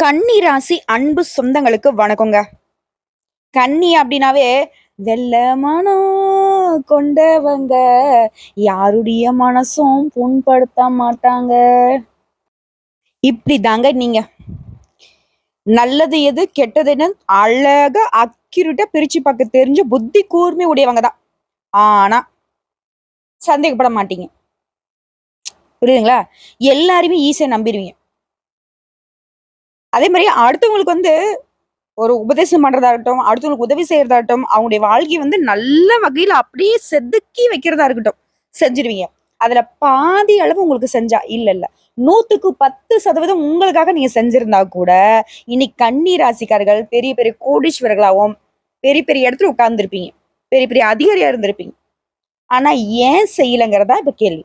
கன்னி ராசி அன்பு சொந்தங்களுக்கு வணக்கங்க. கன்னி அப்படின்னாவே வெள்ள மனம் கொண்டவங்க, யாருடைய மனசும் புண்படுத்த மாட்டாங்க. இப்படி தாங்க நீங்க. நல்லது எது கெட்டதுன்னு அழகா அக்யூரேட்டா பிரிச்சு பார்க்க தெரிஞ்ச புத்தி கூர்மை உடையவங்க தான். ஆனா சந்தேகப்பட மாட்டீங்க. புரியுதுங்களா? எல்லாருமே ஈஸியா நம்பிடுவீங்க. அதே மாதிரி அடுத்தவங்களுக்கு ஒரு உபதேசம் பண்றதாகட்டும், அடுத்தவங்களுக்கு உதவி செய்யறதாகட்டும், அவங்களுடைய வாழ்க்கைய நல்ல வகையில அப்படியே செதுக்கி வைக்கிறதா இருக்கட்டும், செஞ்சுருவீங்க. அதுல பாதி அளவு உங்களுக்கு செஞ்சா இல்ல. 100க்கு 10% உங்களுக்காக நீங்க செஞ்சிருந்தா கூட, இன்னைக்கு கன்னி ராசிக்காரர்கள் பெரிய பெரிய கோடீஸ்வரர்களாவும், பெரிய பெரிய இடத்துல உட்கார்ந்திருப்பீங்க. பெரிய பெரிய அதிகாரியா இருந்திருப்பீங்க. ஆனா ஏன் செய்யலங்கிறதா இப்ப கேள்வி.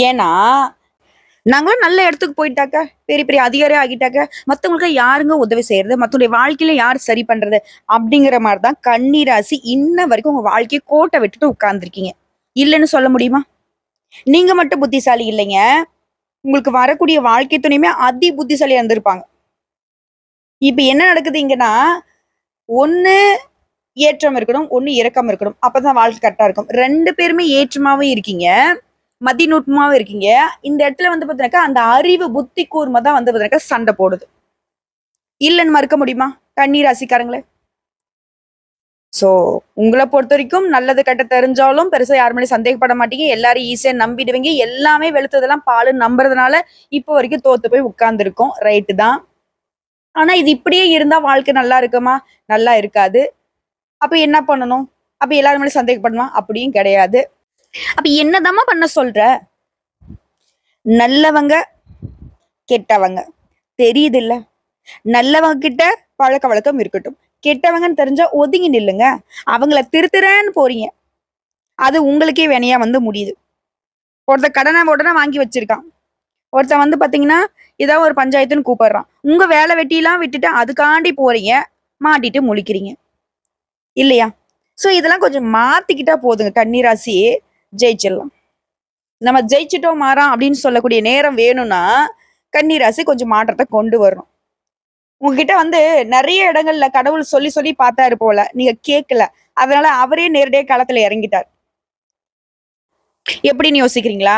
ஏன்னா, நாங்களும் நல்ல இடத்துக்கு போயிட்டாக்க, பெரிய பெரிய அதிகாரி ஆகிட்டாக்க, மத்தவங்களுக்கு யாருங்க உதவி செய்யறது? மத்தவங்களுடைய வாழ்க்கையில யார் சரி பண்றது? அப்படிங்கிற மாரி தான் கன்னி ராசி இன்ன வரைக்கும் உங்க வாழ்க்கைய கோட்ட விட்டுட்டு உட்கார்ந்துருக்கீங்க. இல்லன்னு சொல்ல முடியுமா? நீங்க மட்டும் புத்திசாலி இல்லைங்க. உங்களுக்கு வரக்கூடிய வாழ்க்கை துணையுமே அதி புத்திசாலியா இருந்திருப்பாங்க. இப்ப என்ன நடக்குது இங்கன்னா, ஒண்ணு ஏற்றம் இருக்கணும், ஒண்ணு இறக்கம் இருக்கணும். அப்பதான் வாழ்க்கை கரெக்ட்டா இருக்கும். 2 பேருமே ஏற்றமாவே இருக்கீங்க. மதிநுட்பமாவும் இருக்கீங்க. இந்த இடத்துல பாத்தீங்கன்னாக்கா, அந்த அறிவு, புத்தி கூர்மை தான் பாத்தீங்கன்னாக்கா சண்டை போடுது. இல்லன்னு மறுக்க முடியுமா? கன்னி ராசிக்காரங்களே. சோ, உங்கள பொறுத்தவரைக்கும் நல்லது கெட்டது தெரிஞ்சாலும் பெருசா யார் மேலயும் சந்தேகப்பட மாட்டீங்க. எல்லாரையும் ஈஸியா நம்பிடுவீங்க. எல்லாமே வெளுத்ததெல்லாம் பாலுன்னு நம்புறதுனால, இப்போ வரைக்கும் தோத்து போய் உட்கார்ந்துருக்கோம். ரைட்டு தான். ஆனா இது இப்படியே இருந்தா வாழ்க்கை நல்லா இருக்குமா? நல்லா இருக்காது. அப்ப என்ன பண்ணணும்? அப்ப எல்லார் மேலயும் சந்தேகப்படணுமா? அப்படியும் கிடையாது. அப்ப என்னதாம்மா பண்ண சொல்ற? நல்லவங்க, கெட்டவங்க. தெரியுதுல்ல? நல்லவங்க கிட்ட பழக்கவழக்கம் இருக்கட்டும். கெட்டவங்கன்னு தெரிஞ்சா ஒதுங்கி நில்லுங்க. அவங்கள திருத்துறேன்னு போறீங்க. அது உங்களுக்கே வினையா முடியுது. ஒருத்தன் கடன உடனே வாங்கி வச்சிருக்கான். ஒருத்தன் பாத்தீங்கன்னா, ஏதாவது ஒரு பஞ்சாயத்துன்னு கூப்பிடுறான். உங்க வேலை வெட்டிலாம் விட்டுட்டு அதுக்காண்டி போறீங்க. மாட்டிட்டு முழிக்கிறீங்க. இல்லையா? சோ இதெல்லாம் கொஞ்சம் மாத்திக்கிட்டா போதுங்க. கன்னிராசி ஜெயிச்சிடலாம். நம்ம ஜெயிச்சுட்டோம் மாறாம் அப்படின்னு சொல்லக்கூடிய நேரம் வேணும்னா, கன்னிராசி கொஞ்சம் மாற்றத்தை கொண்டு வரணும். உங்ககிட்ட நெறைய இடங்கள்ல கடவுள் சொல்லி சொல்லி பார்த்தாரு போல. நீங்க கேட்கல. அதனால அவரே நேரடியா களத்துல இறங்கிட்டார். எப்படின்னு யோசிக்கிறீங்களா?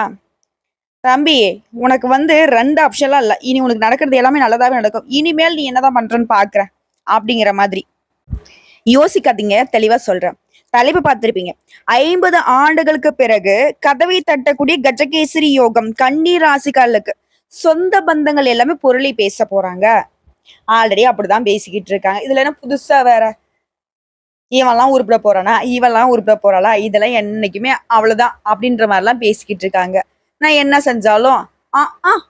தம்பி, உனக்கு 2 ஆப்ஷன்லாம் இல்ல. இனி உனக்கு நடக்கிறது எல்லாமே நல்லதாவே நடக்கும். இனிமேல் நீ என்னதான் பண்றன்னு பார்க்கிறேன். அப்படிங்கிற மாதிரி. யோசிக்காதீங்க. தெளிவா சொல்றேன். தலைப்பு பார்த்திருப்பீங்க. 50 ஆண்டுகளுக்கு பிறகு கதவை தட்டக்கூடிய கஜகேசரி யோகம் கன்னி ராசிக்காரர்களுக்கு. சொந்த பந்தங்கள் எல்லாமே பொருளை பேச போறாங்க. ஆல்ரெடி அப்படிதான் பேசிக்கிட்டு இருக்காங்க. இதுல என்ன புதுசா வேற? இவன்லாம் உருப்பிட போறானா? இவன்லாம் உருப்பிட போறாளா? இதெல்லாம் என்னைக்குமே அவ்வளவுதான் அப்படின்ற மாதிரிலாம் பேசிக்கிட்டு இருக்காங்க. நான் என்ன செஞ்சாலும்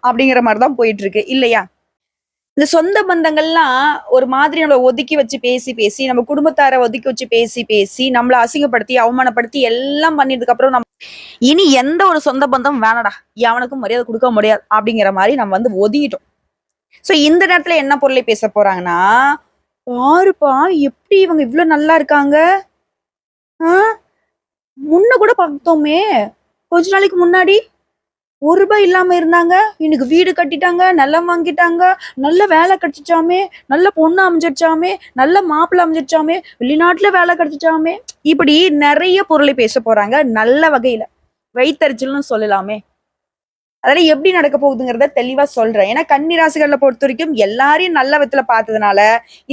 அப்படிங்கிற மாதிரிதான் போயிட்டு இருக்கு இல்லையா? இந்த சொந்த பந்தங்கள்லாம் ஒரு மாதிரி நம்மள ஒதுக்கி வச்சு பேசி பேசி, நம்ம குடும்பத்தார ஒதுக்கி வச்சு பேசி பேசி, நம்மள அசிங்கப்படுத்தி, அவமானப்படுத்தி எல்லாம் பண்ணதுக்கு அப்புறம் இனி எந்த ஒரு சொந்த பந்தம் வேணாடா, எவனுக்கும் மரியாதை கொடுக்க முடியாது அப்படிங்கிற மாதிரி நம்ம ஒதுங்கிட்டோம். சோ இந்த நேரத்துல என்ன பொருளை பேச போறாங்கன்னா, பாருப்பா எப்படி இவங்க இவ்வளவு நல்லா இருக்காங்க. ஆஹ் முன்ன கூட பார்த்தோமே, கொஞ்ச நாளைக்கு முன்னாடி ₹1 இல்லாம இருந்தாங்க. இன்னைக்கு வீடு கட்டிட்டாங்க, நிலம் வாங்கிட்டாங்க, நல்ல வேலை கிடைச்சிச்சாமே, நல்ல பொண்ணு அமைஞ்சிருச்சாமே, நல்ல மாப்பிள்ளை அமைஞ்சிருச்சாமே, வெளிநாட்டுல வேலை கிடைச்சிச்சாமே. இப்படி நிறைய பொருளை பேச போறாங்க. நல்ல வகையில வைத்தறிச்சல்னு சொல்லலாமே. அதெல்லாம் எப்படி நடக்க போகுதுங்கிறத தெளிவா சொல்றேன். ஏன்னா கன்னி ராசிகளை பொறுத்த வரைக்கும் எல்லாரையும் நல்ல விதத்துல பார்த்ததுனால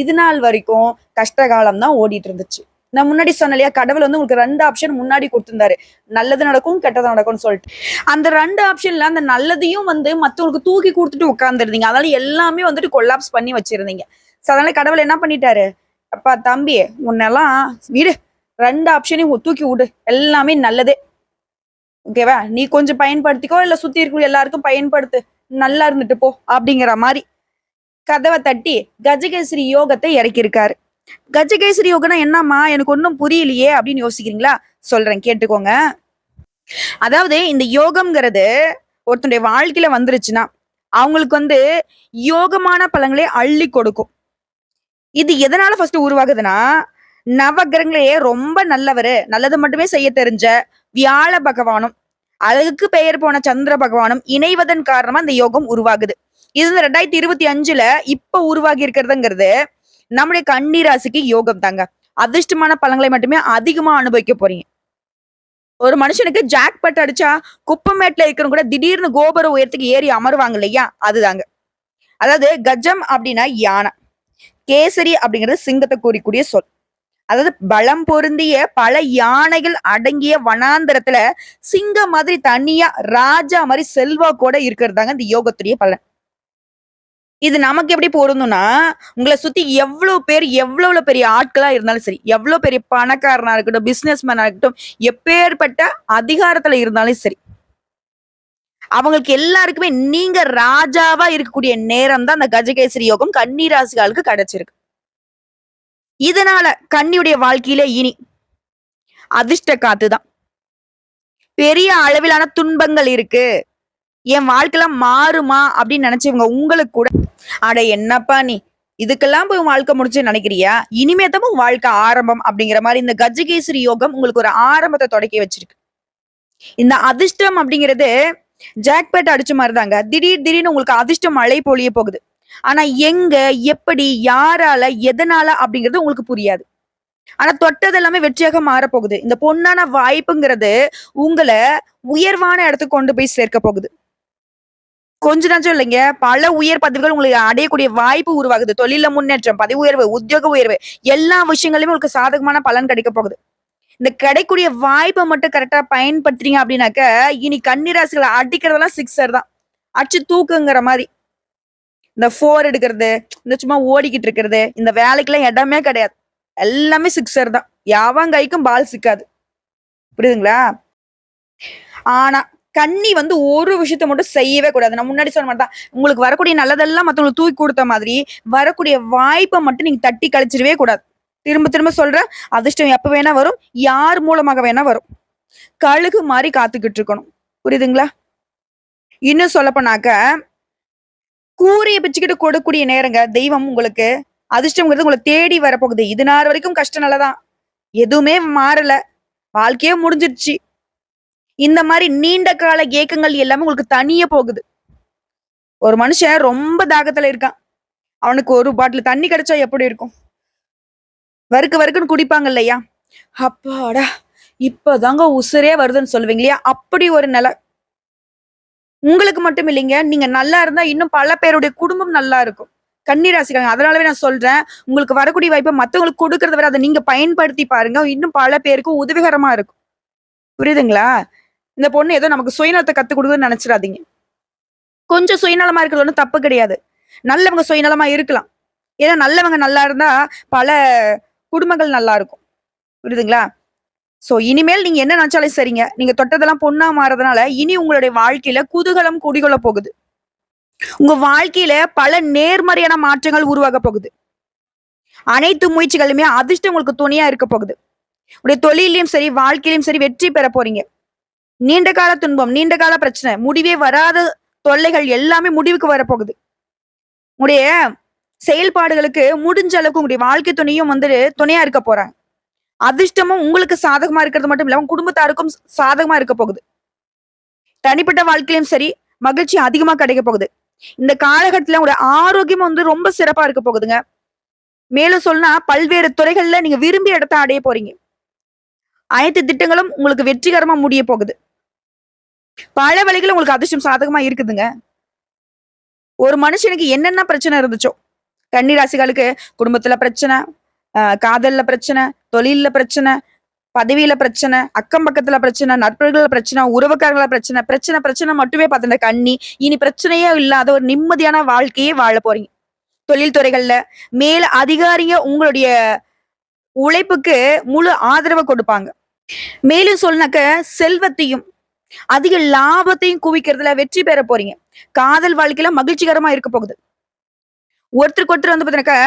இது நாள் வரைக்கும் கஷ்ட காலம் தான் ஓடிட்டு இருந்துச்சு. நான் முன்னாடி சொன்னேன் இல்லையா, கடவுள் உங்களுக்கு 2 ஆப்ஷன் முன்னாடி கொடுத்திருந்தாரு. நல்லது நடக்கும், கெட்டது நடக்கும்னு சொல்லிட்டு. அந்த 2 ஆப்ஷன்ல அந்த நல்லதையும் மத்தவங்களுக்கு தூக்கி கொடுத்துட்டு உட்கார்ந்துருந்தீங்க. அதனால எல்லாமே கொலாப்ஸ் பண்ணி வச்சிருந்தீங்க. அதனால கடவுள் என்ன பண்ணிட்டாரு? அப்பா தம்பி, உன்னெல்லாம் விடு, 2 ஆப்ஷனையும் தூக்கி விடு, எல்லாமே நல்லதே. ஓகேவா? நீ கொஞ்சம் பயன்படுத்திக்கோ, இல்ல சுத்தி இருக்கிற எல்லாருக்கும் பயன்படுத்து, நல்லா இருந்துட்டு போ அப்படிங்கிற மாதிரி கதவை தட்டி கஜகேசரி யோகத்தை இறக்கியிருக்காரு. கஜகேசரி யோகம்னா என்னம்மா, எனக்கு ஒன்றும் புரியலையே அப்படின்னு யோசிக்கிறீங்களா? சொல்றேன், கேட்டுக்கோங்க. அதாவது இந்த யோகம்ங்கிறது ஒருத்தனுடைய வாழ்க்கையில வந்துருச்சுன்னா அவங்களுக்கு யோகமான பலன்களை அள்ளி கொடுக்கும். இது எதனால ஃபர்ஸ்ட் உருவாகுதுன்னா, நவகிரகங்களே ரொம்ப நல்லவரு, நல்லது மட்டுமே செய்ய தெரிஞ்ச வியாழ பகவானும், அழகுக்கு பெயர் போன சந்திர பகவானும் இணைவதன் காரணமா இந்த யோகம் உருவாகுது. இது வந்து 2025ல இப்ப உருவாகி இருக்கிறதுங்கிறது நம்முடைய கன்னி ராசிக்கு யோகம் தாங்க. அதிர்ஷ்டமான பலன்களை மட்டுமே அதிகமா அனுபவிக்க போறீங்க. ஒரு மனுஷனுக்கு ஜாக்பாட் அடிச்சா குப்பமேட்ல இருக்கிறவங்க கூட திடீர்னு கோபுர உயரத்துக்கு ஏறி அமருவாங்க இல்லையா? அதுதாங்க. அதாவது கஜம் அப்படின்னா யானை. கேசரி அப்படிங்கிறது சிங்கத்தை குறிக்கூடிய சொல். அதாவது பலம் பொருந்திய பல யானைகள் அடங்கிய வனாந்தரத்துல சிங்கம் மாதிரி தனியா ராஜா மாதிரி செல்வாக்கோட இருக்கிறதாங்க இந்த யோகத்துடைய பலன். இது நமக்கு எப்படி பொருந்தும்னா, உங்கள சுத்தி எவ்வளவு பேர் எவ்வளவு பெரிய ஆட்களா இருந்தாலும் சரி, எவ்வளவு பெரிய பணக்காரனா இருக்கட்டும், பிசினஸ் மேனா இருக்கட்டும், எப்பேர்ப்பட்ட அதிகாரத்துல இருந்தாலும் சரி, அவங்களுக்கு எல்லாருக்குமே நீங்க ராஜாவா இருக்கக்கூடிய நேரம் தான் அந்த கஜகேசரி யோகம் கன்னி ராசிகளுக்கு கிடைச்சிருக்கு. இதனால கன்னியுடைய வாழ்க்கையில இனி அதிர்ஷ்ட காத்துதான். பெரிய அளவிலான துன்பங்கள் இருக்கு. என் வாழ்க்கைலாம் மாறுமா அப்படின்னு நினைச்சவங்க உங்களுக்கு கூட, அட என்னப்பா நீ இதுக்கெல்லாம் போய் வாழ்க்கை முடிச்சு நினைக்கிறியா? இனிமே தான் உன் வாழ்க்கை ஆரம்பம் அப்படிங்கிற மாதிரி இந்த கஜகேசரி யோகம் உங்களுக்கு ஒரு ஆரம்பத்தை தொடக்கி வச்சிருக்கு. இந்த அதிர்ஷ்டம் அப்படிங்கிறது ஜாக்பாட் அடிச்ச மாதிரிதாங்க. திடீர்னு உங்களுக்கு அதிர்ஷ்டம் மழை பொழிய போகுது. ஆனா எங்க, எப்படி, யாரால, எதனால அப்படிங்கிறது உங்களுக்கு புரியாது. ஆனா தொட்டது எல்லாமே வெற்றியாக மாறப்போகுது. இந்த பொன்னான வாய்ப்புங்கிறது உங்கள உயர்வான இடத்துக்கு கொண்டு போய் சேர்க்க போகுது. கொஞ்ச நஞ்சம் இல்லைங்க. பல உயர் பதவிகள் உங்களுக்கு அடையக்கூடிய வாய்ப்பு உருவாகுது. தொழில்ல முன்னேற்றம், பதவி உயர்வு, உத்தியோக உயர்வு எல்லா விஷயங்களையுமே உங்களுக்கு சாதகமான பலன் கிடைக்க போகுது. இந்த கிடைக்கூடிய வாய்ப்பை மட்டும் கரெக்டா பயன்படுத்துறீங்க அப்படின்னாக்க, இனி கன்னிராசிகளை அடிக்கிறதெல்லாம் சிக்ஸர் தான். அடிச்சு தூக்குங்கிற மாரி. இந்த 4 எடுக்கிறது, இந்த சும்மா ஓடிக்கிட்டு இருக்கிறது, இந்த வேலைக்கெல்லாம் இடமே கிடையாது. எல்லாமே சிக்ஸர் தான். யாவன் கைக்கும் பால் சிக்காது. புரியுதுங்களா? ஆனா கன்னி வந்து ஒரு விஷயத்த மட்டும் செய்யவே கூடாது. நான் முன்னாடி சொன்ன மாதிரி தான். உங்களுக்கு வரக்கூடிய நல்லதெல்லாம் மத்தவங்களுக்கு தூக்கி கொடுத்த மாதிரி, வரக்கூடிய வாய்ப்பை மட்டும் நீங்க தட்டி கழிச்சிடவே கூடாது. திரும்ப திரும்ப சொல்றேன். அதிர்ஷ்டம் எப்ப வேணா வரும். யார் மூலமாக வேணா வரும். கழுகு மாரி காத்துக்கிட்டு இருக்கணும். புரியுதுங்களா? இன்னும் சொல்லப்போனாக்க, கூரிய பிச்சுக்கிட்டு கொடுக்கூடிய நேரங்க தெய்வம் உங்களுக்கு அதிர்ஷ்டம்ங்கிறது உங்களை தேடி வரப்போகுது. இது நாள் வரைக்கும் கஷ்டம் நல்லதான். எதுவுமே மாறல. வாழ்க்கையே முடிஞ்சிருச்சு. இந்த மாதிரி நீண்ட கால ஏக்கங்கள் எல்லாமே உங்களுக்கு தனிய போகுது. ஒரு மனுஷன் ரொம்ப தாகத்துல இருக்கான். அவனுக்கு ஒரு பாட்டில் தண்ணி கிடைச்சா எப்படி இருக்கும்? வறுக்குன்னு குடிப்பாங்க இல்லையா? அப்பாடா! இப்பதாங்க உசுரே வருதுன்னு சொல்லுவீங்க இல்லையா? அப்படி ஒரு நிலை. உங்களுக்கு மட்டும் இல்லைங்க. நீங்க நல்லா இருந்தா இன்னும் பல பேருடைய குடும்பம் நல்லா இருக்கும். கன்னி ராசிக்காரங்க. அதனாலவே நான் சொல்றேன். உங்களுக்கு வரக்கூடிய வாய்ப்ப மத்தவங்களுக்கு குடுக்கறத விட அத நீங்க பயன்படுத்தி பாருங்க. இன்னும் பல பேருக்கு உதவிகரமா இருக்கும். புரியுதுங்களா? இந்த பொண்ணு ஏதோ நமக்கு சுயநலத்த கத்துக் குடுக்குதுன்னு நெனச்சிராதீங்க. கொஞ்சம் சுயநலமா இருக்கிறது ஒண்ணும் தப்பு கிடையாது. நல்லவங்க சுயநலமா இருக்கலாம். ஏன்னா நல்லவங்க நல்லா இருந்தா பல குடும்பங்கள் நல்லா இருக்கும். புரியுதுங்களா? சோ இனிமேல் நீங்க என்ன நெனச்சாலும் சரிங்க. நீங்க தொட்டதெல்லாம் பொண்ணா மாறதுனால, இனி உங்களுடைய வாழ்க்கையில குதூகலம் குடிகொள்ள போகுது. உங்க வாழ்க்கையில பல நேர்மறையான மாற்றங்கள் உருவாக போகுது. அனைத்து முயற்சிகளுமே அதிர்ஷ்டம் உங்களுக்கு துணையா இருக்க போகுது. உங்களுடைய தொழிலையும் சரி, வாழ்க்கையிலும் சரி வெற்றி பெற போறீங்க. நீண்ட கால துன்பம், நீண்ட கால பிரச்சனை, முடிவே வராத தொல்லைகள் எல்லாமே முடிவுக்கு வரப்போகுது. உங்களுடைய செயல்பாடுகளுக்கு முடிஞ்ச அளவுக்கு உங்களுடைய வாழ்க்கை துணையும் வந்து துணையா இருக்க போறாங்க. அதிர்ஷ்டமும் உங்களுக்கு சாதகமா இருக்கிறது மட்டும் இல்ல, உங்க குடும்பத்தாருக்கும் சாதகமா இருக்க போகுது. தனிப்பட்ட வாழ்க்கையிலும் சரி, மகிழ்ச்சி அதிகமா கிடைக்க போகுது. இந்த காலகட்டத்துல உங்களுடைய ஆரோக்கியம் வந்து ரொம்ப சிறப்பா இருக்க போகுதுங்க. மேலும் சொன்னா பல்வேறு துறைகள்ல நீங்க விரும்பிய இடத்த அடைய போறீங்க. அனைத்து திட்டங்களும் உங்களுக்கு வெற்றிகரமா முடிய போகுது. பல வழிகள் உங்களுக்கு அதிர்ஷ்டம் சாதகமா இருக்குதுங்க. ஒரு மனுஷனுக்கு என்னென்ன பிரச்சனை இருந்துச்சோ, கன்னி ராசிகளுக்கு குடும்பத்துல பிரச்சனை, காதல்ல பிரச்சனை, தொழில்ல பிரச்சனை, பதவியில பிரச்சனை, அக்கம் பக்கத்துல பிரச்சனை, நட்புகள பிரச்சனை, உறவுக்காரங்கள பிரச்சனை, பிரச்சனை மட்டுமே பார்த்த கன்னி, இனி பிரச்சனையே இல்லாத ஒரு நிம்மதியான வாழ்க்கையே வாழ போறீங்க. தொழில் துறைகள்ல மேல அதிகாரிங்க உங்களுடைய உழைப்புக்கு முழு ஆதரவு கொடுப்பாங்க. மேலும் சொன்னாக்க செல்வத்தையும் அதிக லாபத்தையும் குவிக்கிறதுல வெற்றி பெற போறீங்க. காதல் வாழ்க்கையில மகிழ்ச்சிகரமா இருக்க போகுது. ஒருத்தருக்கு ஒருத்தர் வந்து பாத்தீங்கன்னாக்கா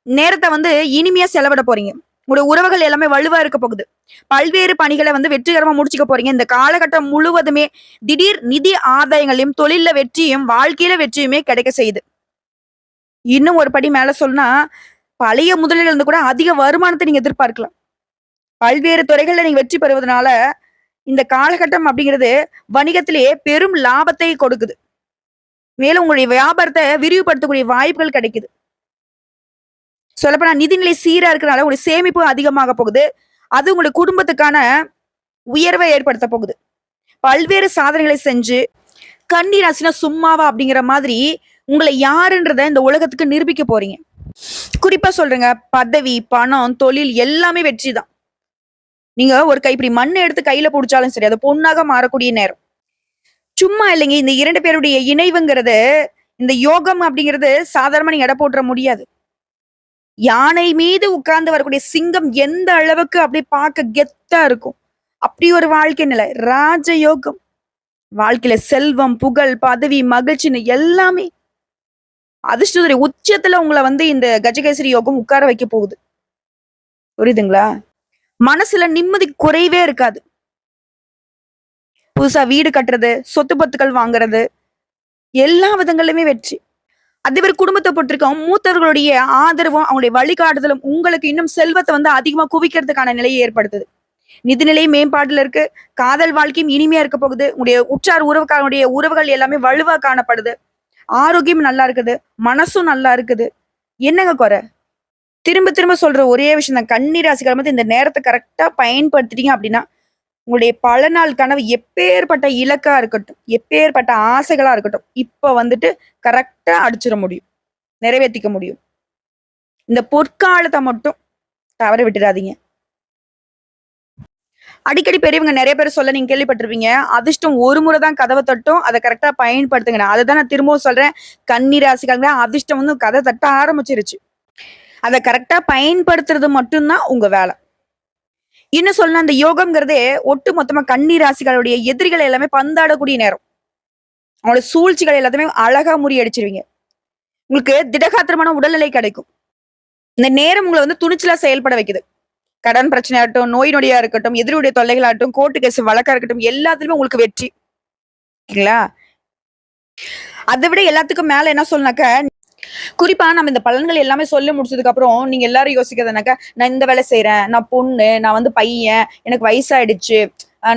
நேரத்தை வந்து இனிமையா செலவிட போறீங்க. உங்களுடைய உறவுகள் எல்லாமே வலுவா இருக்க போகுது. பல்வேறு பணிகளை வந்து வெற்றிகரமா முடிச்சுக்க போறீங்க. இந்த காலகட்டம் முழுவதுமே திடீர் நிதி ஆதாயங்களையும், தொழில்ல வெற்றியும், வாழ்க்கையில வெற்றியுமே கிடைக்க செய்யுது. இன்னும் ஒரு படி மேல சொன்னா, பழைய முதலீடுல இருந்து கூட அதிக வருமானத்தை நீங்க எதிர்பார்க்கலாம். பல்வேறு துறைகள்ல நீங்க வெற்றி பெறுவதனால, இந்த காலகட்டம் அப்படிங்கிறது வணிகத்திலேயே பெரும் லாபத்தை கொடுக்குது. மேலும் உங்களுடைய வியாபாரத்தை விரிவுபடுத்தக்கூடிய வாய்ப்புகள் கிடைக்குது. சொல்லப்போனா நிதிநிலை சீரா இருக்கிறனால உங்களுடைய சேமிப்பு அதிகமாக போகுது. அது உங்களுடைய குடும்பத்துக்கான உயர்வை ஏற்படுத்த போகுது. பல்வேறு சாதனைகளை செஞ்சு கன்னி ராசினா சும்மாவா அப்படிங்கிற மாதிரி உங்களை யாருன்றத இந்த உலகத்துக்கு நிரூபிக்க போறீங்க. குறிப்பா சொல்றேங்க, பதவி, பணம், தொழில் எல்லாமே வெற்றி தான். நீங்க ஒரு கைப்பிடி மண் எடுத்து கையில புடிச்சாலும் சரி, அது பொன்னாக மாறக்கூடிய நேரம். சும்மா இல்லைங்க, இந்த 2 பேருடைய இணைவுங்கிறது, இந்த யோகம் அப்படிங்கிறது சாதாரணமா நீங்க எடை போட்டுற முடியாது. யானை மீது உட்கார்ந்து வரக்கூடிய சிங்கம் எந்த அளவுக்கு அப்படி பார்க்க கெத்தா இருக்கும். அப்படி ஒரு வாழ்க்கை நிலை ராஜயோகம். வாழ்க்கையில செல்வம், புகழ், பதவி, மகிழ்ச்சின்னு எல்லாமே அதிர்ஷ்டத்துடைய உச்சத்துல உங்களை வந்து இந்த கஜகேசரி யோகம் உட்கார வைக்க போகுது. புரியுதுங்களா? மனசுல நிம்மதி குறைவே இருக்காது. புதுசா வீடு கட்டுறது, சொத்து பத்துக்கள் வாங்குறது, எல்லா விதங்களிலுமே வெற்றி. அதேமாதிரி குடும்பத்தை பொறுத்திருக்கோம், மூத்தவர்களுடைய ஆதரவும் அவங்களுடைய வழிகாட்டுதலும் உங்களுக்கு இன்னும் செல்வத்தை வந்து அதிகமா குவிக்கிறதுக்கான நிலையை ஏற்படுத்துது. நிதிநிலை மேம்பாடுல இருக்கு. காதல் வாழ்க்கையும் இனிமையா இருக்க போகுது. உங்களுடைய உற்றார் உறவுக்காரனுடைய உறவுகள் எல்லாமே வலுவா காணப்படுது. ஆரோக்கியம் நல்லா இருக்குது. மனசும் நல்லா இருக்குது. என்னங்க குறை? திரும்ப திரும்ப சொல்ற ஒரே விஷயம் தான், கன்னி ராசிக்காரங்க வந்து இந்த நேரத்தை கரெக்டா பயன்படுத்திட்டீங்க அப்படின்னா உங்களுடைய பல நாள் கனவு எப்பேற்பட்ட இலக்கா இருக்கட்டும், எப்பேற்பட்ட ஆசைகளா இருக்கட்டும், இப்ப வந்துட்டு கரெக்டா அடிச்சிட முடியும், நிறைவேற்றிக்க முடியும். இந்த பொற்காலத்தை மட்டும் தவற விட்டுடாதீங்க. அடிக்கடி பெரியவங்க நிறைய பேர் சொல்ல நீங்க கேள்விப்பட்டிருப்பீங்க, அதிர்ஷ்டம் ஒரு முறை தான் கதவை தட்டும், அதை கரெக்டா பயன்படுத்துங்க. அதுதான் நான் திரும்பவும் சொல்றேன், கன்னி ராசிக்காரங்க அதிர்ஷ்டம் வந்து கதை தட்ட ஆரம்பிச்சிருச்சு. அதை கரெக்டா பயன்படுத்துறது மட்டும்தான் உங்க வேலை. இன்னும் சொல்ல அந்த யோகம்ங்கிறதே ஒட்டு மொத்தமா கன்னி ராசிகளுடைய எதிரிகளை எல்லாமே பந்தாடக்கூடிய நேரம். அவங்களோட சூழ்ச்சிகள் எல்லாத்தையுமே அழகா முறியடிச்சிருவீங்க. உங்களுக்கு திடகாத்திரமான உடல்நிலை கிடைக்கும். இந்த நேரம் உங்களை வந்து துணிச்சலா செயல்பட வைக்குது. கடன் பிரச்சனையாகட்டும், நோய் நொடியா இருக்கட்டும், எதிரியுடைய தொல்லைகளாகட்டும், கோர்ட்டு கேஸ் வழக்கா இருக்கட்டும், எல்லாத்துலயுமே உங்களுக்கு வெற்றி. ஓகேங்களா? அதை விட எல்லாத்துக்கும் மேல என்ன சொல்லனாக்க, குறிப்பா நம்ம இந்த பலன்கள் எல்லாமே சொல்லி முடிச்சதுக்கு அப்புறம் நீங்க எல்லாரும் யோசிக்கிறதுனாக்கா, நான் இந்த வேலை செய்யறேன், நான் பொண்ணு, நான் வந்து பையன், எனக்கு வயசாயிடுச்சு,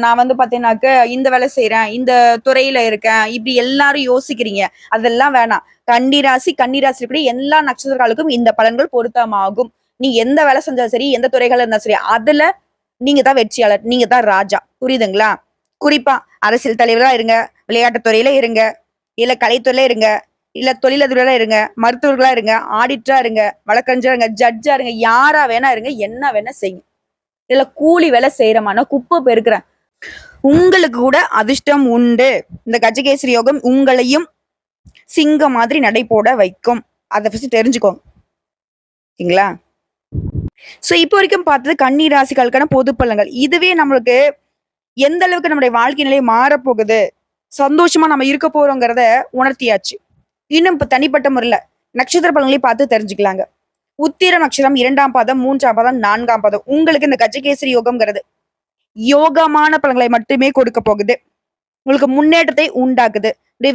நான் வந்து பாத்தீங்கன்னாக்க இந்த வேலை செய்யறேன், இந்த துறையில இருக்கேன், இப்படி எல்லாரும் யோசிக்கிறீங்க. அதெல்லாம் வேணாம். கன்னிராசி இருக்கக்கூடிய எல்லா நட்சத்திரங்களுக்கும் இந்த பலன்கள் பொருத்தமாகும். நீ எந்த வேலை செஞ்சாலும் சரி, எந்த துறைகள் இருந்தாலும் சரி, அதுல நீங்க தான் வெற்றியாளர், நீங்க தான் ராஜா. புரியுதுங்களா? குறிப்பா அரசியல் தலைவரா இருங்க, விளையாட்டுத் துறையில இருங்க, இல்ல கலைத்துறையில இருங்க, இல்ல தொழிலதிபரா இருங்க, மருத்துவர்களா இருங்க, ஆடிட்டரா இருங்க, வழக்கறிஞரா இருங்க, ஜட்ஜா இருங்க, யாரா வேணா இருங்க, என்ன வேணா செய்யுங்க. இல்ல கூலி வேலை செய்யறமான, குப்பை பெருக்கிறேன், உங்களுக்கு கூட அதிர்ஷ்டம் உண்டு. இந்த கஜகேசரி யோகம் உங்களையும் சிங்கம் மாதிரி நடை போட வைக்கும். அதை ஃபர்ஸ்ட் தெரிஞ்சுக்கோங்க. சரிங்களா? சோ இப்போ வரைக்கும் பார்த்தது கன்னி ராசிகளுக்கான பொது பலன்கள். இதுவே நம்மளுக்கு எந்த அளவுக்கு நம்முடைய வாழ்க்கை நிலை மாறப்போகுது, சந்தோஷமா நம்ம இருக்க போறோங்கிறத உணர்த்தியாச்சு. இன்னும் இப்ப தனிப்பட்ட முறையில நட்சத்திர பலன்களையும் பார்த்து தெரிஞ்சுக்கலாங்க. உத்திர நட்சத்திரம் 2ஆம் பாதம், 3ஆம் பாதம், 4ஆம் பாதம் உங்களுக்கு இந்த கஜகேசரி யோகம்ங்கிறது யோகமான பலன்களை மட்டுமே கொடுக்க போகுது. உங்களுக்கு முன்னேற்றத்தை உண்டாக்குது.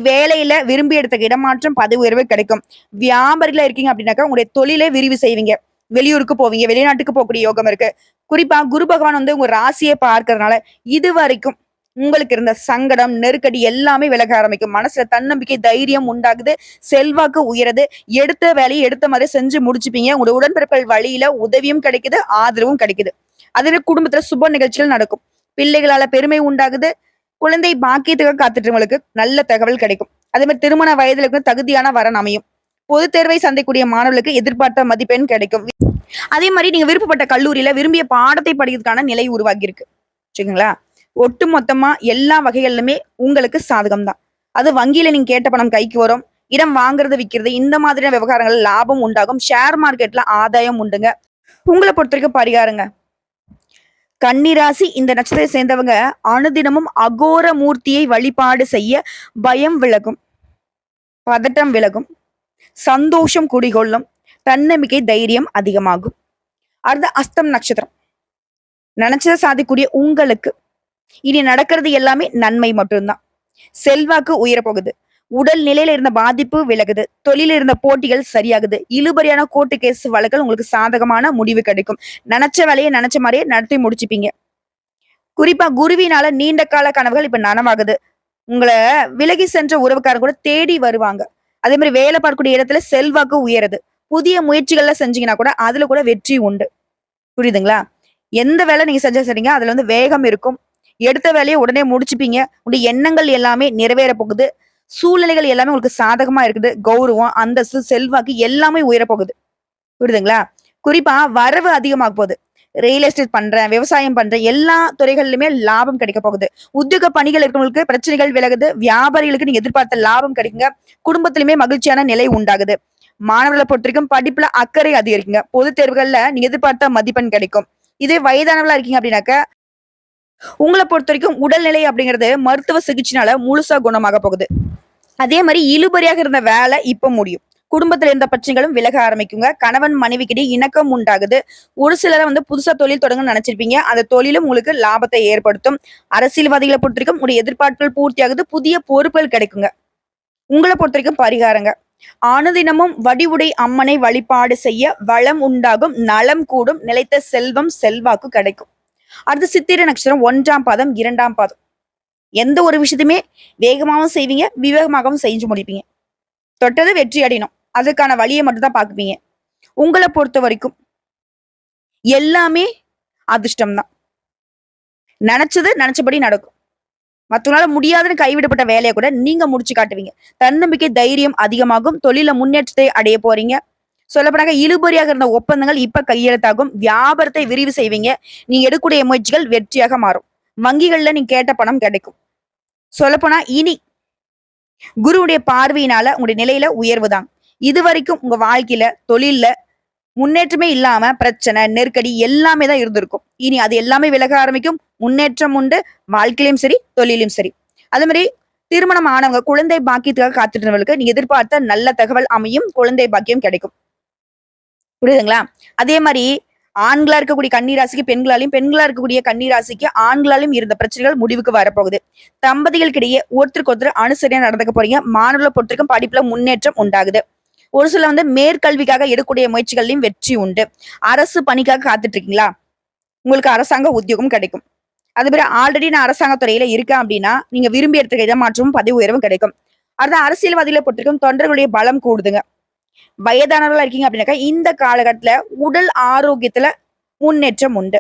வேலையில விரும்பி எடுத்த இடமாற்றம், பதவி உயர்வு கிடைக்கும். வியாபாரிகளா இருக்கீங்க அப்படின்னாக்கா உங்களுடைய தொழிலை விரிவு செய்வீங்க. வெளியூருக்கு போவீங்க, வெளிநாட்டுக்கு போகக்கூடிய யோகம் இருக்கு. குறிப்பா குரு பகவான் வந்து உங்க ராசியை பார்க்கறதுனால இது வரைக்கும் உங்களுக்கு இருந்த சங்கடம், நெருக்கடி எல்லாமே விலக ஆரம்பிக்கும். மனசுல தன்னம்பிக்கை, தைரியம் உண்டாகுது. செல்வாக்கு உயருது. எடுத்த வேலையை எடுத்த மாதிரி செஞ்சு முடிச்சுப்பீங்க. உங்களுடைய உடன்பிறப்புகள் வழியில உதவியும் கிடைக்குது, ஆதரவும் கிடைக்குது. அதுவே குடும்பத்துல சுப நிகழ்ச்சிகள் நடக்கும். பிள்ளைகளால பெருமை உண்டாகுது. குழந்தை பாக்கியத்துக்காக காத்துட்டவங்களுக்கு நல்ல தகவல் கிடைக்கும். அதே மாதிரி திருமண வயதுல இருக்க தகுதியான வரன் அமையும். பொது தேர்வை சந்திக்கக்கூடிய மாணவர்களுக்கு எதிர்பார்த்த மதிப்பெண் கிடைக்கும். அதே மாதிரி நீங்க விருப்பப்பட்ட கல்லூரியில விரும்பிய பாடத்தை படிக்கிறதுக்கான நிலை உருவாகி இருக்கு. சரிங்களா? ஒட்டு மொத்தமா எல்லா வகைகளிலுமே உங்களுக்கு சாதகம் தான். அது வங்கியில நீங்க கேட்ட பணம் கைக்கு வரும். இடம் வாங்குறது, விற்கிறது, இந்த மாதிரியான விவகாரங்கள் லாபம் உண்டாகும். ஷேர் மார்க்கெட்ல ஆதாயம் உண்டுங்க. உங்களை பொறுத்த வரைக்கும் பரிகாரங்க, கன்னிராசி இந்த நட்சத்திரத்தை சேர்ந்தவங்க அனுதினமும் அகோர மூர்த்தியை வழிபாடு செய்ய பயம் விலகும், பதட்டம் விலகும், சந்தோஷம் குடிகொள்ளும், தன்னம்பிக்கை தைரியம் அதிகமாகும். அடுத்த அஸ்தம் நட்சத்திரம் நினைச்சதை சாதிக்கூடிய உங்களுக்கு இனி நடக்கிறது எல்லாமே நன்மை மட்டும்தான். செல்வாக்கு உயரப்போகுது. உடல் நிலையில இருந்த பாதிப்பு விலகுது. தொழில இருந்த போட்டிகள் சரியாகுது. இழுபறியான கோர்ட்டு கேஸ் வழக்குகள் உங்களுக்கு சாதகமான முடிவு கிடைக்கும். நினைச்ச வேலையை நினைச்ச மாதிரியே நடத்தி முடிச்சுப்பீங்க. குறிப்பா குருவினால நீண்ட கால கனவுகள் இப்ப நனவாகுது. உங்களை விலகி சென்ற உறவுக்காரங்க கூட தேடி வருவாங்க. அதே மாதிரி வேலை பார்க்கக்கூடிய இடத்துல செல்வாக்கு உயருது. புதிய முயற்சிகள்ல செஞ்சீங்கன்னா கூட அதுல கூட வெற்றி உண்டு. புரியுதுங்களா? எந்த வேலை நீங்க செஞ்சா சரிங்க, அதுல வந்து வேகம் இருக்கும். எடுத்த வேலையை உடனே முடிச்சுப்பீங்க. உங்களுடைய எண்ணங்கள் எல்லாமே நிறைவேற போகுது. சூழ்நிலைகள் எல்லாமே உங்களுக்கு சாதகமா இருக்குது. கௌரவம், அந்தஸ்து, செல்வாக்கு எல்லாமே உயரப் போகுது. புரியுதுங்களா? குறிப்பா வரவு அதிகமாக போகுது. ரியல் எஸ்டேட் பண்றேன், விவசாயம் பண்றேன், எல்லா துறைகளிலுமே லாபம் கிடைக்க போகுது. உத்தியோக பணிகள் இருக்கிறவங்களுக்கு பிரச்சனைகள் விலகுது. வியாபாரிகளுக்கு நீங்க எதிர்பார்த்த லாபம் கிடைக்குங்க. குடும்பத்திலுமே மகிழ்ச்சியான நிலை உண்டாகுது. மாணவர்களை பொறுத்தவரைக்கும் படிப்புல அக்கறை அதிகரிக்குங்க. பொதுத் தேர்வுகள்ல நீங்க எதிர்பார்த்த மதிப்பெண் கிடைக்கும். இதே வயதானவர்களா இருக்கீங்க அப்படின்னாக்க, உங்கள பொறுத்தவரைக்கும் உடல்நிலை அப்படிங்கிறது மருத்துவ சிகிச்சையினால முழுசா குணமாக போகுது. அதே மாதிரி இழுபறியாக இருந்த வேலை இப்ப முடியும். குடும்பத்துல இருந்த பிரச்சனைகளும் விலக ஆரம்பிக்குங்க. கணவன் மனைவிக்கிடையே இணக்கம் உண்டாகுது. ஒரு சிலரை வந்து புதுசா தொழில் தொடங்கணும்னு நினைச்சிருப்பீங்க. அந்த தொழிலும் உங்களுக்கு லாபத்தை ஏற்படுத்தும். அரசியல்வாதிகளை பொறுத்தவரைக்கும் உங்களுடைய எதிர்பார்ப்புகள் பூர்த்தியாகுது. புதிய பொறுப்புகள் கிடைக்குங்க. உங்களை பொறுத்தவரைக்கும் பரிகாரங்க. அனுதினமும் வடிவுடை அம்மனை வழிபாடு செய்ய வளம் உண்டாகும், நலம் கூடும், நிலைத்த செல்வம் செல்வாக்கு கிடைக்கும். அடுத்து சித்திரை நட்சத்திரம் 1ஆம் பாதம் 2ஆம் பாதம். எந்த ஒரு விஷயத்தையுமே வேகமாகவும் செய்வீங்க, விவேகமாகவும் செஞ்சு முடிப்பீங்க. தொட்டது வெற்றி அடையணும். அதுக்கான வழியை மட்டும் தான் பாக்குப்பீங்க. உங்களை பொறுத்த வரைக்கும் எல்லாமே அதிர்ஷ்டம் தான். நினைச்சது நினைச்சபடி நடக்கும். மற்றவங்களால முடியாதுன்னு கைவிடப்பட்ட வேலையை கூட நீங்க முடிச்சு காட்டுவீங்க. தன்னம்பிக்கை, தைரியம் அதிகமாகும். தொழில முன்னேற்றத்தை அடைய போறீங்க. சொல்லப்போனாக்க இழுபறியாக இருந்த ஒப்பந்தங்கள் இப்ப கையெழுத்தாகும். வியாபாரத்தை விரிவு செய்வீங்க. நீங்க எடுக்கக்கூடிய முயற்சிகள் வெற்றியாக மாறும். வங்கிகள்ல நீங்க கேட்ட பணம் கிடைக்கும். சொல்லப்போனா இனி குருவுடைய பார்வையினால உங்களுடைய நிலையில உயர்வுதான். இதுவரைக்கும் உங்க வாழ்க்கையில தொழில்ல முன்னேற்றமே இல்லாம பிரச்சனை, நெருக்கடி எல்லாமே தான் இருந்திருக்கும். இனி அது எல்லாமே விலக ஆரம்பிக்கும். முன்னேற்றம் உண்டு. வாழ்க்கையிலும் சரி, தொழிலும் சரி. அதே மாதிரி திருமணம் ஆனவங்க குழந்தை பாக்கியத்துக்காக காத்துட்டு நீங்க எதிர்பார்த்த நல்ல தகவல் அமையும். குழந்தை பாக்கியம் கிடைக்கும். புரியுதுங்களா? அதே மாதிரி ஆண்களா இருக்கக்கூடிய கன்னிராசிக்கு பெண்களாலையும், பெண்களா இருக்கக்கூடிய கன்னிராசிக்கு ஆண்களாலும் இருந்த பிரச்சனைகள் முடிவுக்கு வரப்போகுது. தம்பதிகளுக்கிடையே ஒருத்தருக்கு ஒருத்தர் அனுசரியா நடந்துக்க போறீங்க. மாணவர்களை பொறுத்திருக்கும் படிப்புல முன்னேற்றம் உண்டாகுது. ஒரு சில வந்து மேற்கல்விக்காக எடுக்கக்கூடிய முயற்சிகள்லையும் வெற்றி உண்டு. அரசு பணிக்காக காத்துட்டு இருக்கீங்களா? உங்களுக்கு அரசாங்க உத்தியோகம் கிடைக்கும். அது மாதிரி ஆல்ரெடி நான் அரசாங்க துறையில இருக்கேன் அப்படின்னா நீங்க விரும்பி எடுத்துக்க இடமாற்றமும் பதவி உயர்வும் கிடைக்கும். அடுத்த அரசியல்வாதிகளை பொறுத்திருக்கும் தொண்டர்களுடைய பலம் கூடுதுங்க. வயதானவர்களா இருக்கீங்க அப்படின்னாக்கா இந்த காலகட்டத்துல உடல் ஆரோக்கியத்துல முன்னேற்றம் உண்டு.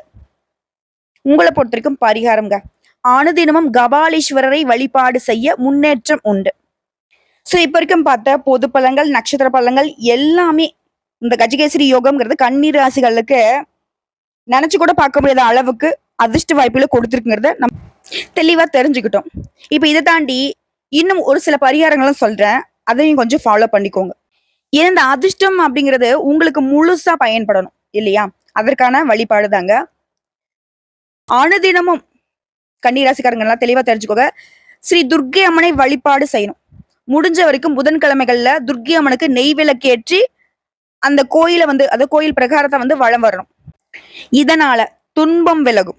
உங்களை பொறுத்திருக்கும் பரிகாரம்ங்க. அனுதினமும் கபாலீஸ்வரரை வழிபாடு செய்ய முன்னேற்றம் உண்டு. சோ இப்ப வரைக்கும் பார்த்த பொது பலன்கள், நட்சத்திர பலன்கள் எல்லாமே இந்த கஜகேசரி யோகம்ங்கிறது கன்னி ராசிகளுக்கு நினைச்சு கூட பார்க்க முடியாத அளவுக்கு அதிர்ஷ்ட வாய்ப்புகளை கொடுத்துருக்குங்கிறத நம்ம தெளிவா தெரிஞ்சுக்கிட்டோம். இப்ப இதை தாண்டி இன்னும் ஒரு சில பரிகாரங்களும் சொல்றேன். அதையும் கொஞ்சம் ஃபாலோ பண்ணிக்கோங்க. ஏன்னா இந்த அதிர்ஷ்டம் அப்படிங்கிறது உங்களுக்கு முழுசா பயன்படணும் இல்லையா? அதற்கான வழிபாடு தாங்க. அனுதினமும் கன்னிராசிக்காரங்க எல்லாம் தெளிவா தெரிஞ்சுக்கோங்க. ஸ்ரீ துர்க்கை அம்மனை வழிபாடு செய்யணும். முடிஞ்ச வரைக்கும் புதன்கிழமைகள்ல துர்க்கை அம்மனுக்கு நெய் விளக்கேற்றி அந்த கோயிலை வந்து அந்த கோயில் பிரகாரத்தை வந்து வலம் வரணும். இதனால துன்பம் விலகும்.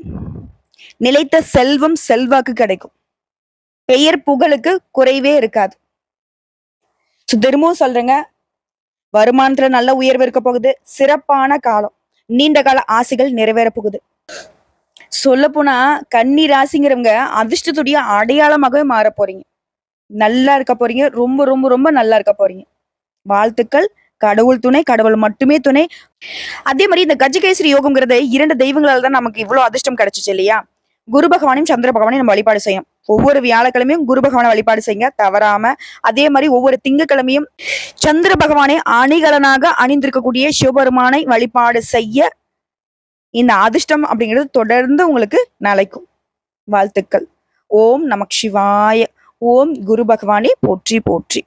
நிலைத்த செல்வம் செல்வாக்கு கிடைக்கும். பெயர் புகழுக்கு குறைவே இருக்காது. திரும்பவும் சொல்றேங்க, வருமானத்துல நல்ல உயர்வு இருக்க போகுது. சிறப்பான காலம். நீண்ட கால ஆசைகள் நிறைவேற போகுது. சொல்ல போனா கன்னி ராசிங்கிறவங்க அதிர்ஷ்டத்துடைய அடையாளமாகவே மாற போறீங்க. நல்லா இருக்க போறீங்க. ரொம்ப ரொம்ப ரொம்ப நல்லா இருக்க போறீங்க. வாழ்த்துக்கள். கடவுள் துணை, கடவுள் மட்டுமே துணை. அதே மாதிரி இந்த கஜகேசரி யோகம்ங்கிறது 2 தெய்வங்களால தான் நமக்கு இவ்வளவு அதிர்ஷ்டம் கிடைச்சிச்சு இல்லையா? குரு பகவானையும் சந்திர பகவானையும் நம்ம வழிபாடு செய்யணும். ஒவ்வொரு வியாழக்கிழமையும் குரு பகவானை வழிபாடு செய்யுங்க தவறாம. அதே மாதிரி ஒவ்வொரு திங்கட்கிழமையும் சந்திர பகவானை அணிகலனாக அணிந்திருக்கக்கூடிய சிவபெருமானை வழிபாடு செய்ய இந்த அதிர்ஷ்டம் அப்படிங்கிறது தொடர்ந்து உங்களுக்கு நிலைக்கும். வாழ்த்துக்கள். ஓம் நமக் சிவாய. ஓம் குரு பகவானே போற்றி போற்றி.